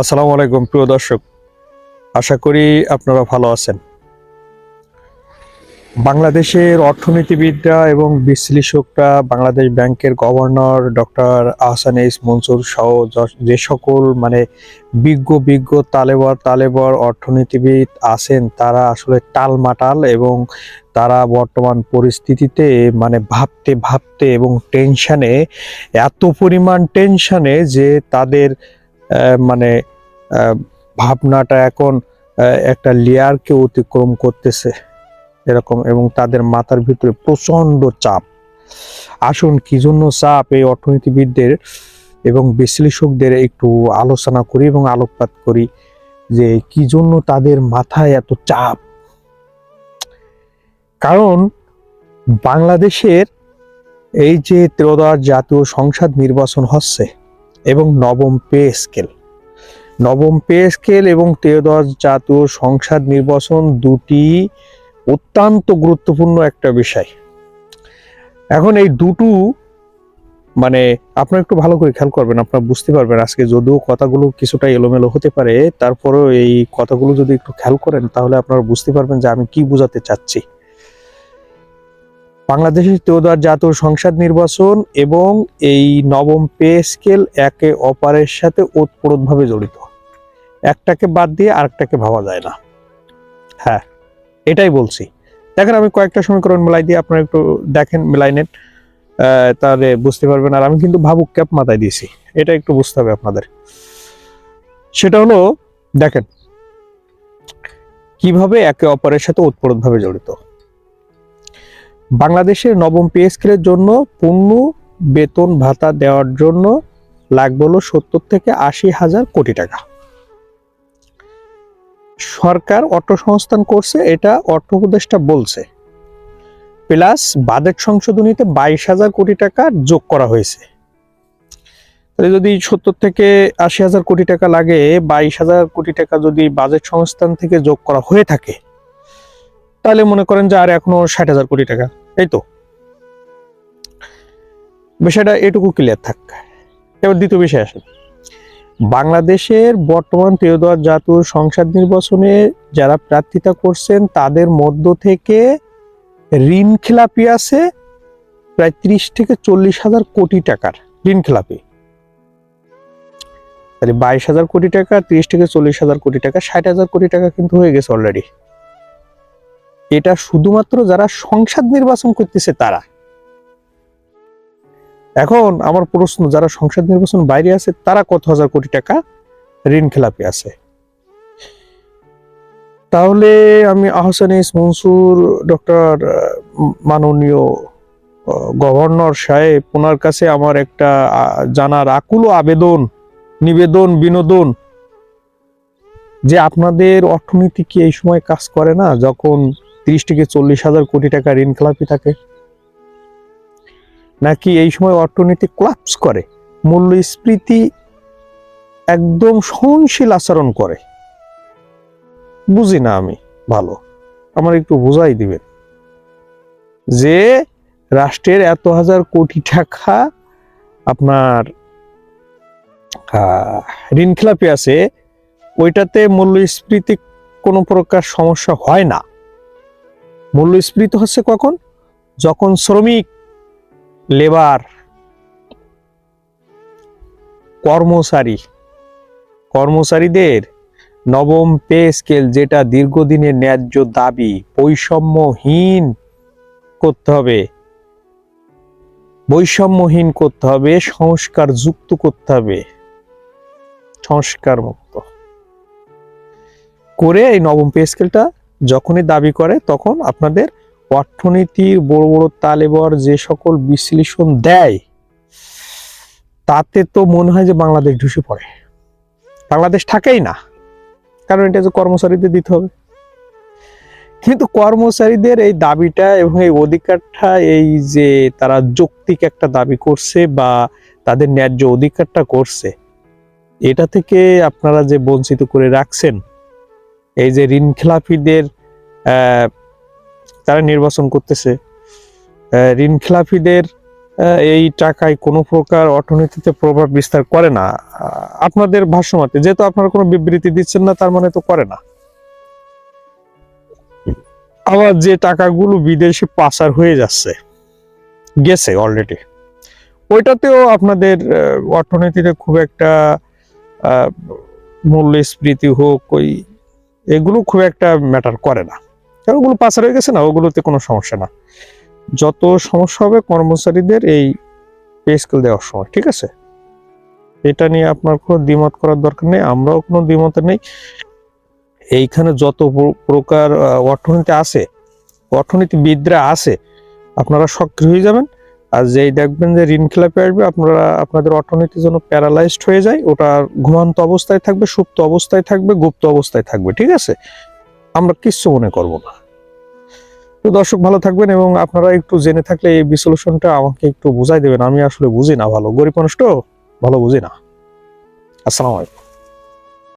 আসসালামু আলাইকুম প্রিয় দর্শক, আশা করি আপনারা ভালো আছেন। বাংলাদেশের অর্থনীতিবিদরা এবং বিশ্লেষকরা, বাংলাদেশ ব্যাংকের governor doctor Ahsan H Mansur সহ যে সকল বিজ্ঞ তালেবর অর্থনীতিবিদ আছেন, তারা আসলে টালমাটাল এবং তারা বর্তমান পরিস্থিতিতে ভাবতে ভাবতে এবং টেনশনে, এত পরিমাণ টেনশনে যে তাদের মানে ভাবনাটা এখন একটা লেয়ারকে অতিক্রম করতেছে এরকম, এবং তাদের মাথার ভিতরে প্রচন্ড চাপ। আসুন কি জন্য চাপ এই অর্থনীতিবিদদের এবং বিশ্লেষকদের একটু আলোচনা করি এবং আলোকপাত করি যে কি জন্য তাদের মাথায় এত চাপ। কারণ বাংলাদেশের এই যে ত্রয়োদশ জাতীয় সংসদ নির্বাচন হচ্ছে এবং নবম পে স্কেল এবং ত্রয়োদশ জাতীয় সংসদ নির্বাচন দুটি অত্যন্ত গুরুত্বপূর্ণ একটা বিষয়। এখন এই দুটো আপনারা একটু ভালো করে খেয়াল করবেন, আপনারা বুঝতে পারবেন। আজকে যদিও কথাগুলো কিছুটা এলোমেলো হতে পারে, তারপরেও এই কথাগুলো যদি একটু খেয়াল করেন তাহলে আপনারা বুঝতে পারবেন যে আমি কি বোঝাতে চাচ্ছি। বাংলাদেশের ত্রয়োদশ জাতীয় সংসদ নির্বাচন এবং এই নবম পে স্কেল একে অপরের সাথে ওতপ্রোতভাবে জড়িত। একটাকে বাদ দিয়ে আরেকটাকে ভাবা যায় না। হ্যাঁ, এটাই বলছি। দেখেন, আমি কয়েকটা সমীকরণ মেলাই দিয়ে আপনারা একটু দেখেন, মেলাই নেন, তাহলে বুঝতে পারবেন। আর আমি কিন্তু ভাবুক ক্যাপ মাথায় দিয়েছি, এটা একটু বুঝতে হবে আপনাদের। সেটা হলো, দেখেন কিভাবে একে অপরের সাথে ওতপ্রোতভাবে জড়িত। বাংলাদেশের নবম পে স্কেলের জন্য পূর্ণ বেতন ভাতা দেওয়ার জন্য লাগবে হলো 70 থেকে 80 হাজার কোটি টাকা। সরকার অর্থ সংস্থান করছে, এটা অর্থ উপদেষ্টা বলছে। প্লাস বাজেট সংশোধনীতে 22,000 কোটি টাকা যোগ করা হয়েছে। তাহলে যদি 70 থেকে 80,000 কোটি টাকা লাগে, 22,000 কোটি টাকা যদি বাজেট সংস্থান থেকে যোগ করা হয়ে থাকে, তাহলে মনে করেন যে আর এখনো 60,000 কোটি টাকা। এই তো বিষয়টা এটুকু ক্লিয়ার থাক। এবার দ্বিতীয় বিষয় আসেন। বাংলাদেশের বর্তমান ত্রয়োদশ জাতীয় সংসদ নির্বাচনে যারা প্রার্থিতা করছেন তাদের মধ্য থেকে ঋণ খেলাপি আছে প্রায় 30 থেকে 40,000 কোটি টাকার ঋণ খেলাপি। তাহলে 22,000 কোটি টাকা, 30 থেকে 40,000 কোটি টাকা, 60,000 কোটি টাকা কিন্তু হয়ে গেছে অলরেডি। এটা শুধুমাত্র যারা সংসদ নির্বাচন করতেছে তারা। এখন আমার প্রশ্ন, যারা সংসদ নির্বাচন বাইরে আছে তারা কত হাজার কোটি টাকা ঋণ খেলাপি আছে? তাহলে আমি আহসান এইচ মনসুর ডক্টর মাননীয় গভর্নর সাহেব, ওনার কাছে আমার একটা জানার আকুল আবেদন, নিবেদন, বিনোদন, যে আপনাদের অর্থনীতি কি এই সময় কাজ করে না যখন 30 থেকে 40,000 কোটি টাকা ঋণ খেলাপি থাকে? নাকি এই সময় অর্থনীতি কোলাপস করে, মূল্যস্ফীতি একদম সহনশীল আচরণ করে? বুঝি না আমি ভালো, আমার একটু বুঝাই দিবেন যে রাষ্ট্রের এত হাজার কোটি টাকা আপনার ঋণ খেলাপি আছে, ওইটাতে মূল্যস্ফীতি কোনো প্রকার সমস্যা হয় না। মূল্যস্ফীতি হচ্ছে কখন? যখন শ্রমিক, লেবার, কর্মচারীদের নবম পে স্কেল, যেটা দীর্ঘদিনের ন্যায্য দাবি, বৈষম্যহীন করতে হবে, সংস্কার যুক্ত করতে হবে, সংস্কার মুক্ত করে এই নবম পে স্কেলটা যখনই দাবি করে, তখন আপনাদের অর্থনীতির বড় বড় তালেবর যে সকল বিশ্লেষণ দেয়, তাতে তো মনে হয় যে বাংলাদেশ ঢুসে পড়ে, বাংলাদেশ থাকেই না। কারণ এটা যে কর্মচারীদের দিতে হবে। কিন্তু কর্মচারীদের এই দাবিটা এবং এই অধিকারটা, এই যে তারা যৌক্তিক একটা দাবি করছে বা তাদের ন্যায্য অধিকারটা করছে, এটা থেকে আপনারা যে বঞ্চিত করে রাখছেন, এই যে ঋণ খেলাপিদের তারা নির্বাচন করতেছে, ঋণ খেলাপিদের এই টাকায় কোনো প্রকার অর্থনীতিতে প্রভাব বিস্তার করে না। আপনাদের ভাষ্যমতে, যেহেতু আপনারা কোনো বিবৃতি দিচ্ছেন না, তার মানে তো করে না। আবার যে টাকাগুলো বিদেশে পাচার হয়ে গেছে অলরেডি, ওইটাতেও আপনাদের অর্থনীতিতে খুব একটা আহ, মূল্যস্ফীতি হোক, এগুলো খুব একটা ম্যাটার করে না, কারণ ওগুলো পাচার হয়ে গেছে না, ওগুলোতে কোনো সমস্যা না। যত সমস্যা হবে কর্মচারীদের এই পে স্কেল দেওয়ার সময়, ঠিক আছে? এটা নিয়ে আপনার কোনো দ্বিমত করার দরকার নেই, আমরাও কোনো দ্বিমত নেই। এইখানে যত প্রকার অর্থনীতিবিদরা আছে, আপনারা সক্রিয় হয়ে যাবেন। আর যেই দেখবেন যে ঋণ খেলাপি আসবে, আপনাদের অর্থনীতির জন্য প্যারালাইজড হয়ে যায়, ওটা ঘুমান্ত অবস্থায় থাকবে, সুপ্ত অবস্থায় থাকবে, গুপ্ত অবস্থায় থাকবে, ঠিক আছে? আমরা কিচ্ছু মনে করব না। তো দর্শক, ভালো থাকবেন, এবং আপনারা একটু জেনে থাকলে এই বিশ্লেষণটা আমাকে একটু বুঝাই দেবেন। আমি আসলে বুঝি না, ভালো গরিব মানুষ তো, ভালো বুঝি না। আসসালামু আলাইকুম।